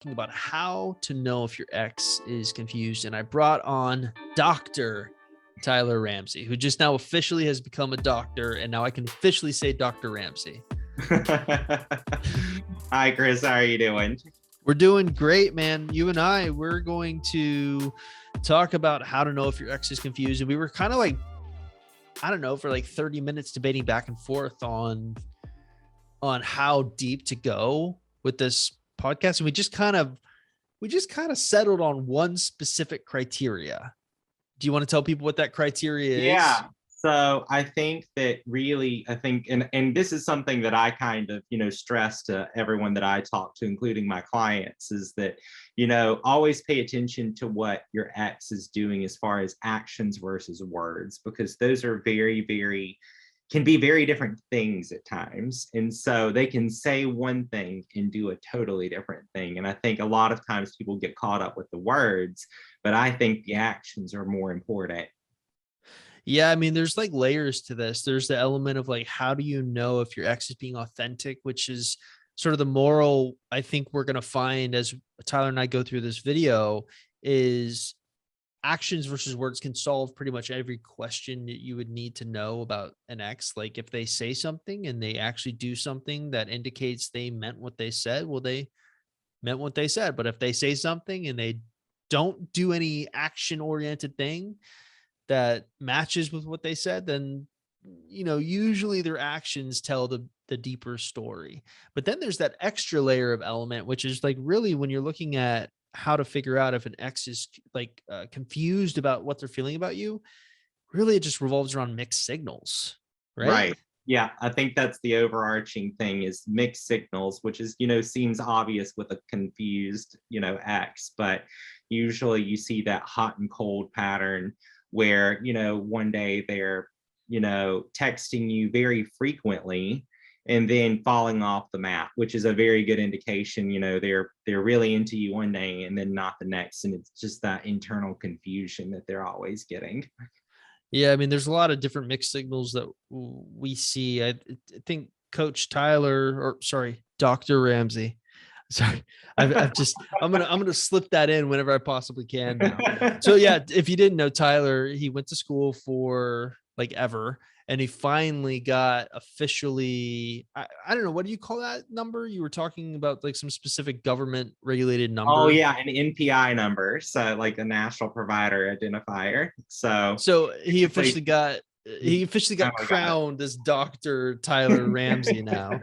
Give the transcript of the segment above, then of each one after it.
About how to know if your ex is confused. And I brought on Dr. Tyler Ramsey, who just now officially has become a doctor. And now I can officially say Dr. Ramsey. Hi, Chris. How are you doing? We're doing great, man. You and we're going to talk about how to know if your ex is confused. And we were kind of like, I don't know, for like 30 minutes debating back and forth on how deep to go with this podcast. And we just kind of settled on one specific criteria. Do you want to tell people what that criteria is? Yeah. So I think that really, and this is something that I kind of, stress to everyone that I talk to, including my clients, is that, always pay attention to what your ex is doing as far as actions versus words, because those are can be very different things at times. And so they can say one thing and do a totally different thing. And I think a lot of times people get caught up with the words, but I think the actions are more important. Yeah, I mean, there's like layers to this. There's the element of like, how do you know if your ex is being authentic, which is sort of the moral I think we're going to find as Tyler and I go through this video is actions versus words can solve pretty much every question that you would need to know about an ex. Like if they say something and they actually do something that indicates they meant what they said, well, they meant what they said. But if they say something and they don't do any action oriented thing that matches with what they said, then usually their actions tell the deeper story. But then there's that extra layer of element, which is like really when you're looking at how to figure out if an ex is like confused about what they're feeling about you, really it just revolves around mixed signals, right? Right. Yeah, I think that's the overarching thing is mixed signals, which is, seems obvious with a confused, ex, but usually you see that hot and cold pattern where, one day they're, texting you very frequently and then falling off the map, which is a very good indication, they're really into you one day and then not the next. And it's just that internal confusion that they're always getting. Yeah, I mean, there's a lot of different mixed signals that we see. I think Coach Tyler, or sorry, Dr. Ramsey. Sorry, I'm gonna slip that in whenever I possibly can now. So yeah, if you didn't know, Tyler, he went to school for like ever, and he finally got officially. I don't know, what do you call that number? You were talking about like some specific government regulated Oh number. yeah, an NPI number, so like a national provider identifier. So So basically, he officially oh got my God. crowned as Dr. Tyler Ramsey now.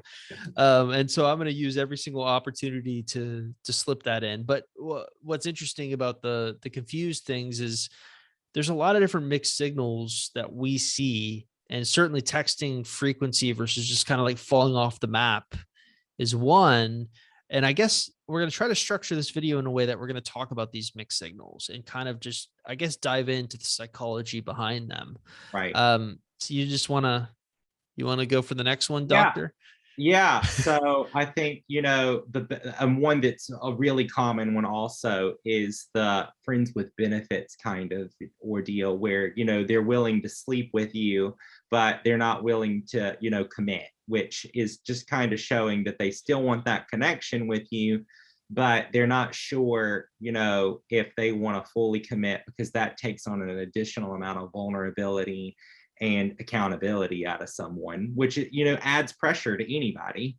And so I'm going to use every single opportunity to slip that in. But what's interesting about the confused things is there's a lot of different mixed signals that we see, and certainly texting frequency versus just kind of like falling off the map is one. And I guess we're going to try to structure this video in a way that we're going to talk about these mixed signals and kind of just, I guess, dive into the psychology behind them. Right. So you want to go for the next one, Yeah. doctor? Yeah. So I think, the one that's a really common one also is the friends with benefits kind of ordeal where, they're willing to sleep with you, but they're not willing to, commit, which is just kind of showing that they still want that connection with you, but they're not sure, if they want to fully commit because that takes on an additional amount of vulnerability and accountability out of someone, which adds pressure to anybody.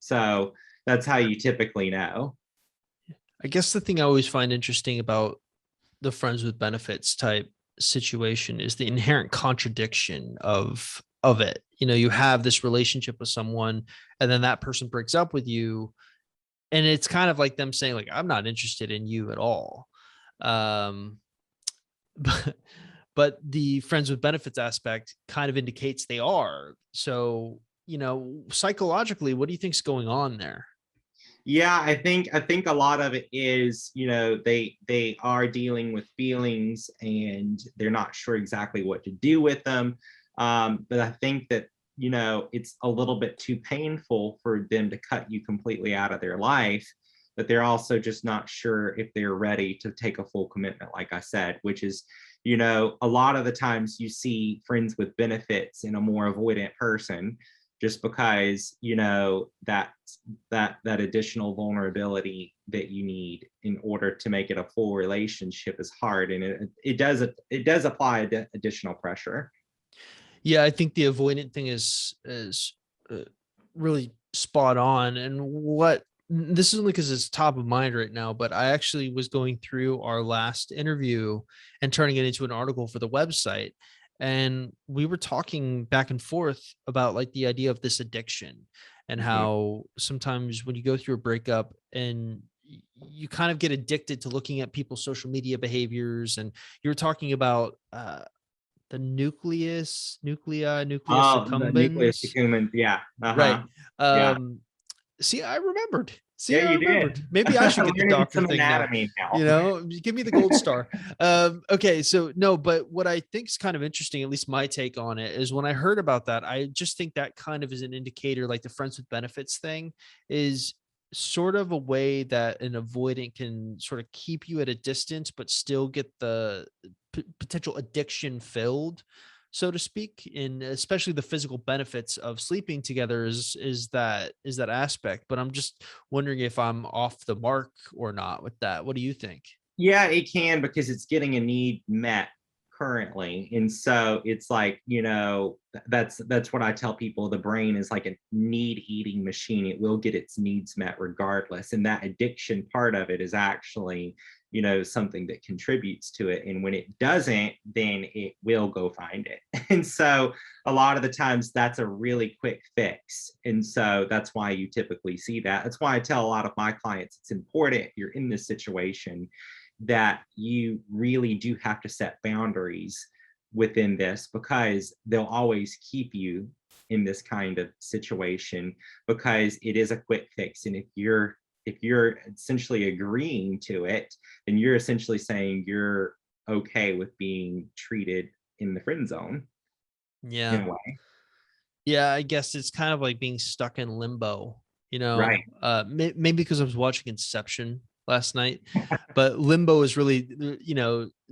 So that's how you typically know. I guess the thing I always find interesting about the friends with benefits type situation is the inherent contradiction of it. You have this relationship with someone and then that person breaks up with you, and it's kind of like them saying like, I'm not interested in you at all. Um but the friends with benefits aspect kind of indicates they are. So, psychologically, what do you think's going on there? Yeah, I think a lot of it is, they are dealing with feelings and they're not sure exactly what to do with them. But I think that, it's a little bit too painful for them to cut you completely out of their life. But they're also just not sure if they're ready to take a full commitment, like I said, which is, a lot of the times you see friends with benefits in a more avoidant person just because, you know, that additional vulnerability that you need in order to make it a full relationship is hard, and it does apply additional pressure. Yeah, I think the avoidant thing is really spot on. And this is only because it's top of mind right now, but I actually was going through our last interview and turning it into an article for the website. And we were talking back and forth about like the idea of this addiction and Mhm. how sometimes when you go through a breakup and you kind of get addicted to looking at people's social media behaviors. And you were talking about the nucleus Oh, the nucleus accumbens. accumbens, yeah, Right. yeah, Um, See, I remembered. yeah, See, I you did. remembered. Maybe I should get the Learning doctor some thing now. anatomy You now. know, give me the gold star. Okay, so no, but what I think is kind of interesting, at least my take on it, is when I heard about that, I just think that kind of is an indicator, like the friends with benefits thing is sort of a way that an avoidant can sort of keep you at a distance, but still get the potential addiction filled, so to speak. And especially the physical benefits of sleeping together is that aspect. But I'm just wondering if I'm off the mark or not with that. What do you think? Yeah, it can, because it's getting a need met currently. And so it's like, you know, that's what I tell people. The brain is like a need eating machine. It will get its needs met regardless. And that addiction part of it is actually, you know, something that contributes to it. And when it doesn't, then it will go find it. And so a lot of the times that's a really quick fix. And so that's why you typically see that. That's why I tell a lot of my clients it's important if you're in this situation that you really do have to set boundaries within this, because they'll always keep you in this kind of situation because it is a quick fix. And if you're essentially agreeing to it, then you're essentially saying you're okay with being treated in the friend zone in Yeah. a way. Yeah, I guess it's kind of like being stuck in limbo, Right. maybe because I was watching Inception last night, but limbo is really,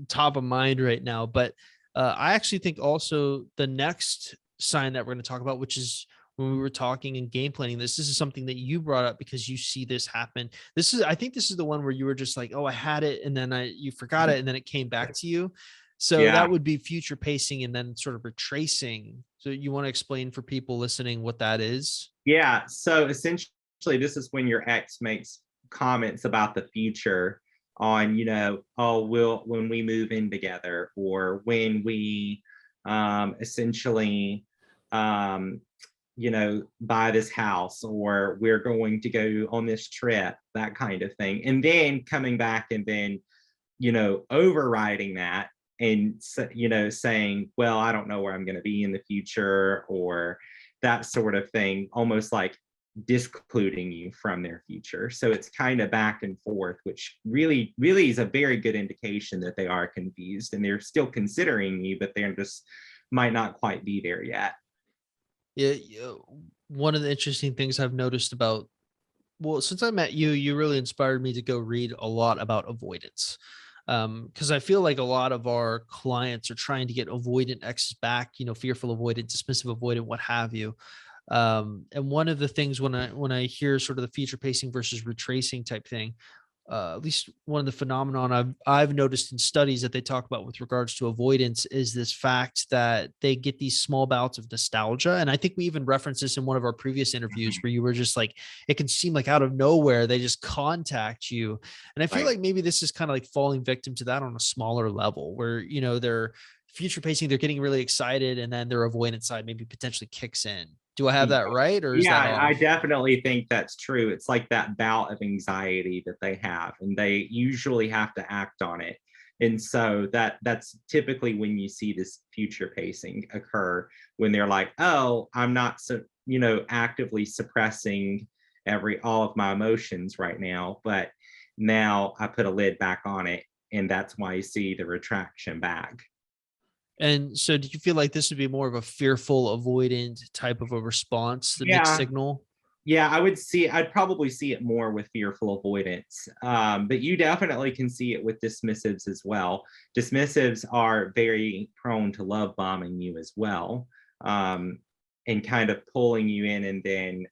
top of mind right now. But I actually think also the next sign that we're going to talk about, which is when we were talking and game planning this is something that you brought up because you see this happen. I think this is the one where you were just like, oh, I had it. And then you forgot it. And then it came back to you. So Yeah. that would be future pacing and then sort of retracing. So you want to explain for people listening what that is? Yeah. So essentially, this is when your ex makes comments about the future on, you know, oh, when we move in together, or when we essentially, um, you know, buy this house, or we're going to go on this trip, that kind of thing. And then coming back and then, you know, overriding that and, you know, saying, well, I don't know where I'm going to be in the future, or that sort of thing, almost like discluding you from their future. So it's kind of back and forth, which really, really is a very good indication that they are confused and they're still considering you, but they're just might not quite be there yet. Yeah, one of the interesting things I've noticed about, well, since I met you, you really inspired me to go read a lot about avoidance. Because I feel like a lot of our clients are trying to get avoidant exes back, fearful avoidant, dismissive avoidant, what have you. And one of the things when I hear sort of the future pacing versus retracing type thing, at least one of the phenomenon I've noticed in studies that they talk about with regards to avoidance is this fact that they get these small bouts of nostalgia. And I think we even referenced this in one of our previous interviews Mhm. where you were just like, it can seem like out of nowhere they just contact you. And I feel Right. like maybe this is kind of like falling victim to that on a smaller level where, they're future pacing, they're getting really excited, and then their avoidance side maybe potentially kicks in. Do I have Yeah, that right, or is that yeah, I off? definitely think that's true. It's like that bout of anxiety that they have, and they usually have to act on it. And so that's typically when you see this future pacing occur, when they're like, "Oh, I'm not so, you know, actively suppressing every all of my emotions right now, but now I put a lid back on it." And that's why you see the retraction back. And so do you feel like this would be more of a fearful, avoidant type of a response, the mixed Yeah, signal? yeah, I'd probably see it more with fearful avoidance. But you definitely can see it with dismissives as well. Dismissives are very prone to love bombing you as well. Um, and kind of pulling you in and then,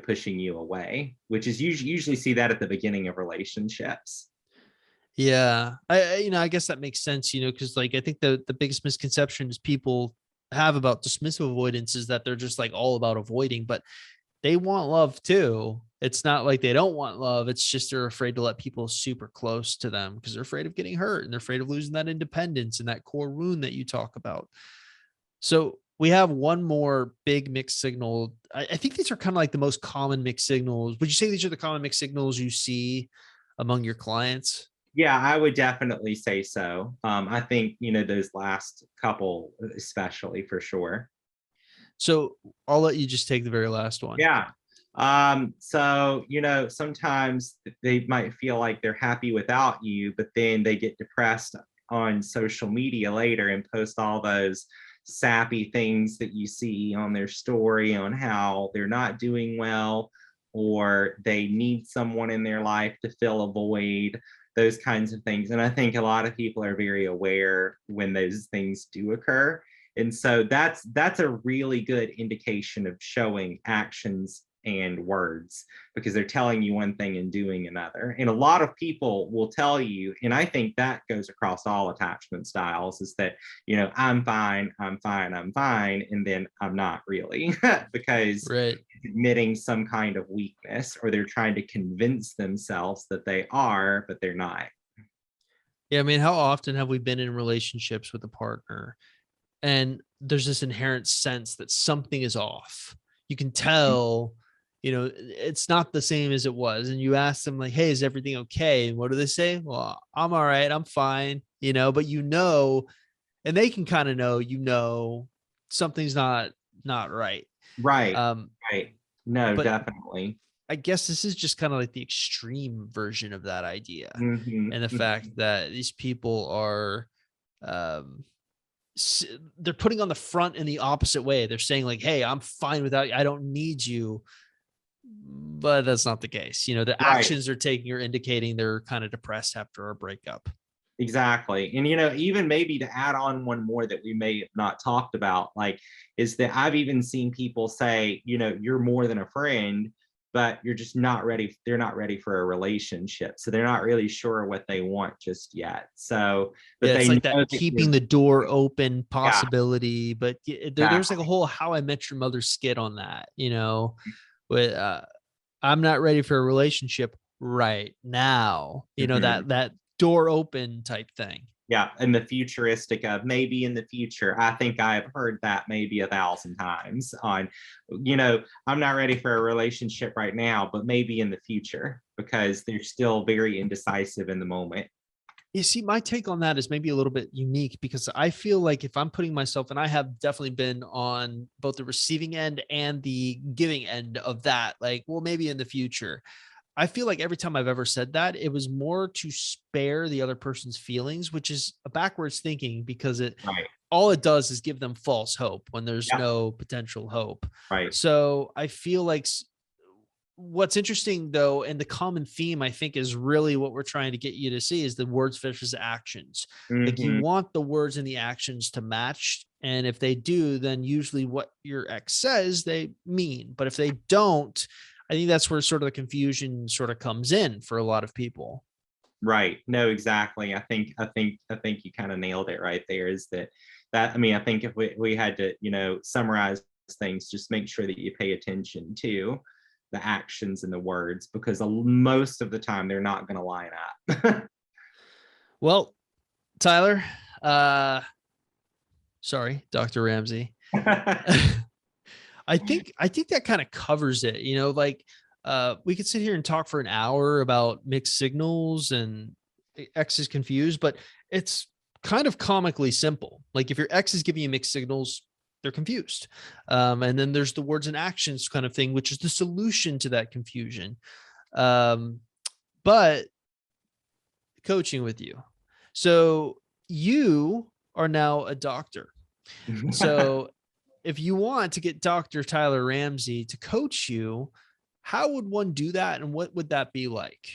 pushing you away, which is usually see that at the beginning of relationships. Yeah. I guess that makes sense, because like I think the biggest misconceptions people have about dismissive avoidance is that they're just like all about avoiding, but they want love too. It's not like they don't want love. It's just they're afraid to let people super close to them because they're afraid of getting hurt and they're afraid of losing that independence and that core wound that you talk about. So we have one more big mixed signal. I think these are kind of like the most common mixed signals. Would you say these are the common mixed signals you see among your clients? Yeah, I would definitely say so. I think, those last couple, especially for sure. So I'll let you just take the very last one. Yeah. So, sometimes they might feel like they're happy without you, but then they get depressed on social media later and post all those sappy things that you see on their story on how they're not doing well, or they need someone in their life to fill a void, those kinds of things. And I think a lot of people are very aware when those things do occur. And so that's a really good indication of showing actions and words, because they're telling you one thing and doing another. And a lot of people will tell you, and I think that goes across all attachment styles, is that, I'm fine, I'm fine, I'm fine, and then I'm not really, because Right. admitting some kind of weakness, or they're trying to convince themselves that they are, but they're not. Yeah. I mean, how often have we been in relationships with a partner and there's this inherent sense that something is off? You can tell, it's not the same as it was. And you ask them like, "Hey, is everything okay?" And what do they say? "Well, I'm all right. I'm fine." But and they can kind of know, something's not right. Right, Um, right. No, but definitely. I guess this is just kind of like the extreme version of that idea. Mhm, And the fact mhm. that these people are, um, they're putting on the front in the opposite way. They're saying like, "Hey, I'm fine without you. I don't need you." But that's not the case. The Right. actions they're taking are indicating they're kind of depressed after a breakup. Exactly. And even maybe to add on one more that we may have not talked about, like, is that I've even seen people say, you're more than a friend, but you're just not ready. They're not ready for a relationship. So they're not really sure what they want just yet. So, but Yeah, it's they know like that that you're, keeping the door open yeah, possibility. But there's like a exactly. whole How I Met Your Mother skit on that, with I'm not ready for a relationship right now. Mhm. That door open type thing. Yeah. And the futuristic of maybe in the future. I think I've heard that maybe 1,000 times on, I'm not ready for a relationship right now, but maybe in the future, because they're still very indecisive in the moment. You see, my take on that is maybe a little bit unique because I feel like if I'm putting myself, and I have definitely been on both the receiving end and the giving end of that, like, well, maybe in the future. I feel like every time I've ever said that, it was more to spare the other person's feelings, which is a backwards thinking because Right. all it does is give them false hope when there's Yep. no potential hope. Right. So I feel like what's interesting though, and the common theme I think is really what we're trying to get you to see is the words versus actions. Like you Hmm. want the words and the actions to match. And if they do, then usually what your ex says they mean. But if they don't, I think that's where sort of the confusion sort of comes in for a lot of people. Right. No, exactly. I think you kind of nailed it right there. Is that I mean, I think if we had to, summarize things, just make sure that you pay attention to the actions and the words, because most of the time they're not going to line up. Well, Tyler, uh, sorry, Dr. Ramsey. I think that kind of covers it. Like we could sit here and talk for an hour about mixed signals and X is confused, but it's kind of comically simple. Like if your X is giving you mixed signals, they're confused. And then there's the words and actions kind of thing, which is the solution to that confusion. Um, but coaching with you. So you are now a doctor. So if you want to get Dr. Tyler Ramsey to coach you, how would one do that and what would that be like?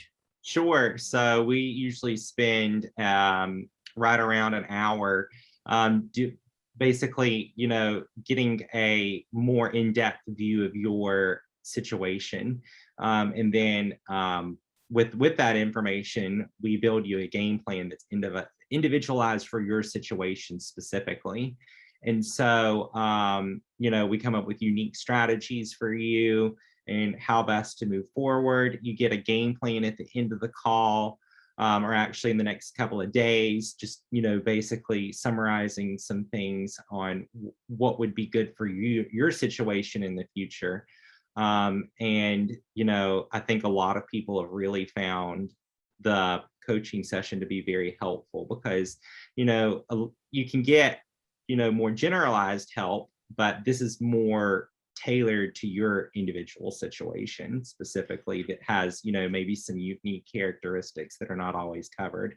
Sure. So we usually spend right around an hour, basically, getting a more in-depth view of your situation. And then with that information, we build you a game plan that's individualized for your situation specifically. And so, we come up with unique strategies for you and how best to move forward. You get a game plan at the end of the call, or actually in the next couple of days, just, basically summarizing some things on what would be good for you, your situation in the future. And, I think a lot of people have really found the coaching session to be very helpful because, you can get, more generalized help, but this is more tailored to your individual situation specifically that has, maybe some unique characteristics that are not always covered.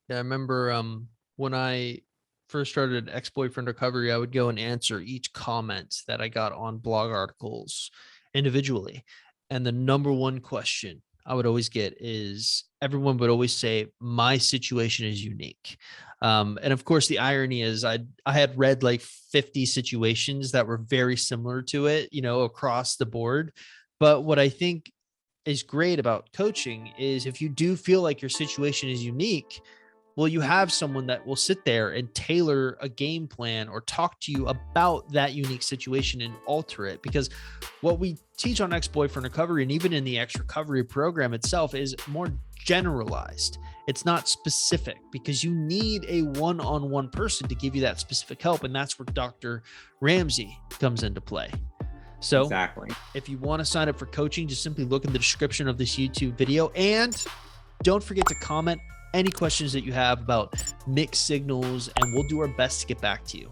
Yeah, I remember when I first started ex-boyfriend recovery, I would go and answer each comment that I got on blog articles individually. And the number one question I would always get is everyone would always say, my situation is unique. And of course, the irony is I had read like 50 situations that were very similar to it, across the board. But what I think is great about coaching is if you do feel like your situation is unique, well, you have someone that will sit there and tailor a game plan or talk to you about that unique situation and alter it. Because what we teach on ex-boyfriend recovery and even in the ex-recovery program itself is more generalized. It's not specific because you need a one-on-one person to give you that specific help. And that's where Dr. Ramsey comes into play. So Exactly. if you want to sign up for coaching, just simply look in the description of this YouTube video and don't forget to comment any questions that you have about mixed signals, and we'll do our best to get back to you.